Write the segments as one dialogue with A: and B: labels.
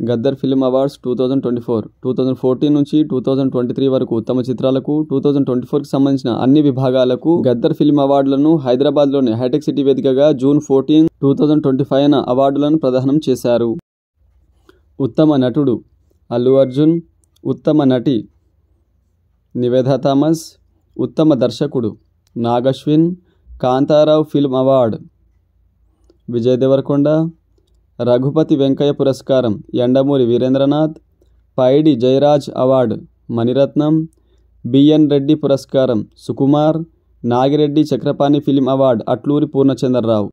A: Gaddar film awards 2024 2014 నుంచి 2023 వరకు ఉత్తమ చిత్రాలకు 2024కి సంబంధించిన అన్ని విభాగాలకు గద్దర్ ఫిల్మ్ అవార్డులను హైదరాబాద్లోని హైటెక్ సిటీ వేదికగా జూన్ 14, 2025న అవార్డులను ప్రదానం చేశారు. ఉత్తమ నటుడు అల్లు అర్జున్, ఉత్తమ నటి నివేదా థామస్, ఉత్తమ దర్శకుడు నాగ్ అశ్విన్, కాంతారావు ఫిల్మ్ అవార్డ్ విజయ్ దేవరకొండ, రఘుపతి వెంకయ్య పురస్కారం యండమూరి వీరేంద్రనాథ్, పైడి జయరాజ్ అవార్డు మణిరత్నం, బిఎన్ రెడ్డి పురస్కారం సుకుమార్, నాగిరెడ్డి చక్రపాణి ఫిల్మ్ అవార్డ్ అట్లూరి పూర్ణచంద్రరావు.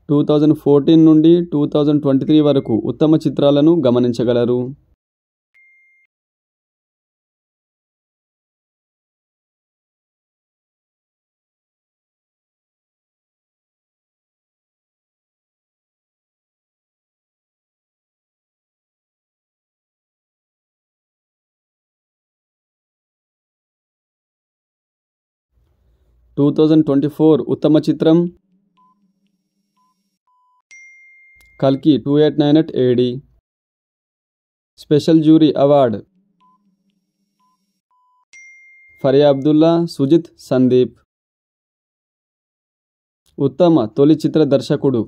A: 2014 నుండి 2023 వరకు ఉత్తమ చిత్రాలను గమనించగలరు. టూ 2024 ఉత్తమ చిత్రం కల్కి 2898 AD. Special jury award Faria Abdullah, Sujith Sandeep. ఉత్తమ తొలి చిత్ర దర్శకుడు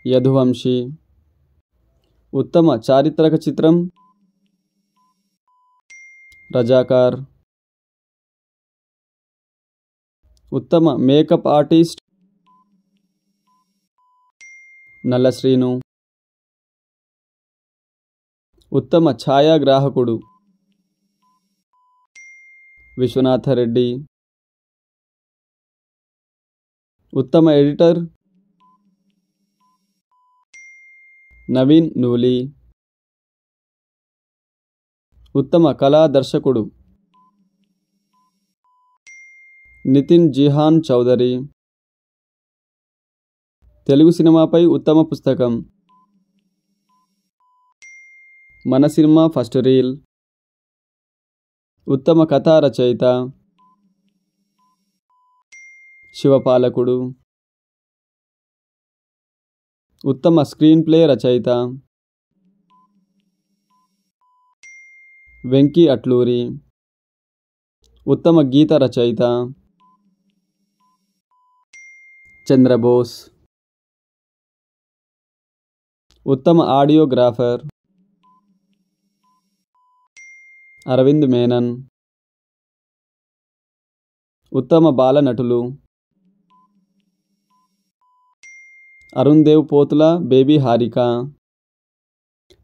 A: యదువంశీ. ఉత్తమ చారిత్రక చిత్రం రజాకార్. ఉత్తమ మేకప్ ఆర్టిస్ట్ నల్ల శ్రీను. ఉత్తమ ఛాయాగ్రాహకుడు విశ్వనాథరెడ్డి. ఉత్తమ ఎడిటర్ నవీన్ నూలి. ఉత్తమ కళా దర్శకుడు నితిన్ జిహాన్ చౌదరి. తెలుగు సినిమాపై ఉత్తమ పుస్తకం మన సినిమా ఫస్ట్ రీల్. ఉత్తమ కథా రచయిత శివపాలకుడు. ఉత్తమ స్క్రీన్ ప్లే రచయిత వెంకీ అట్లూరి. ఉత్తమ గీత రచయిత చంద్రబోస్. ఉత్తమ ఆడియోగ్రాఫర్ అరవింద్ మేనన్. ఉత్తమ బాల నటులు అరుణ్ దేవ్ పోతుల, బేబీ హారిక.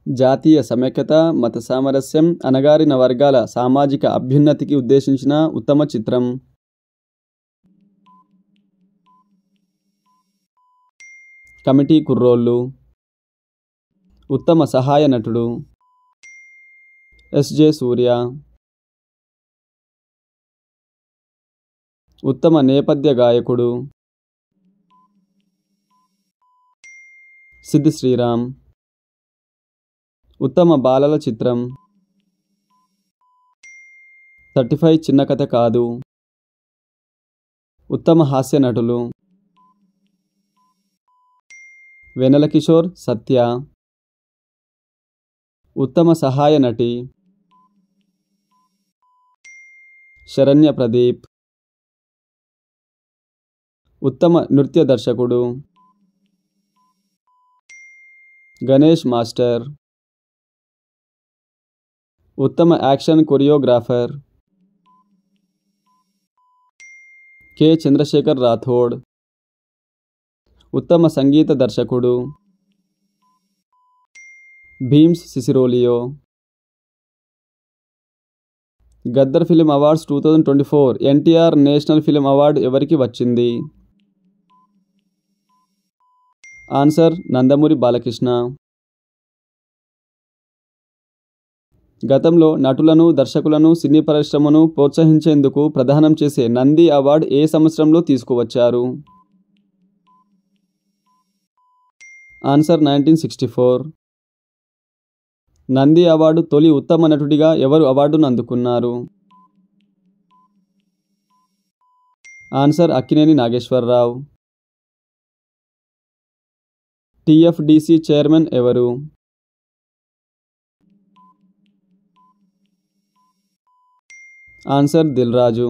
A: జాతీయ సమైక్యత, మత సామరస్యం, అణగారిన వర్గాల సామాజిక అభ్యున్నతికి ఉద్దేశించిన ఉత్తమ చిత్రం కమిటీ కుర్రోళ్ళు. ఉత్తమ సహాయ నటుడు ఎస్జే సూర్య. ఉత్తమ నేపథ్య గాయకుడు సిద్ శ్రీరామ్. ఉత్తమ బాలల చిత్రం 35 చిన్న కథ కాదు. ఉత్తమ హాస్య నటులు వెన్నెల కిషోర్, సత్య. ఉత్తమ సహాయ నటి శరణ్య ప్రదీప్. ఉత్తమ నృత్య దర్శకుడు గణేష్ మాస్టర్. ఉత్తమ action choreographer K Chandrasekhar Rathod. ఉత్తమ సంగీత దర్శకుడు Bheems Ceciroleo. Gaddar film awards 2024 NTR national film award ఎవరికి వచ్చింది? ఆన్సర్ నందమూరి బాలకృష్ణ. గతంలో నటులను, దర్శకులను, సినీ పరిశ్రమను ప్రోత్సహించేందుకు ప్రదానం చేసే నంది అవార్డు ఏ సంవత్సరంలో తీసుకువచ్చారు? ఆన్సర్ 1964. నంది అవార్డు తొలి ఉత్తమ నటుడిగా ఎవరు అవార్డును అందుకున్నారు? ఆన్సర్ అక్కినేని నాగేశ్వరరావు. టిఎఫ్డిసి చైర్మన్ ఎవరు? ఆన్సర్ దిల్ రాజు.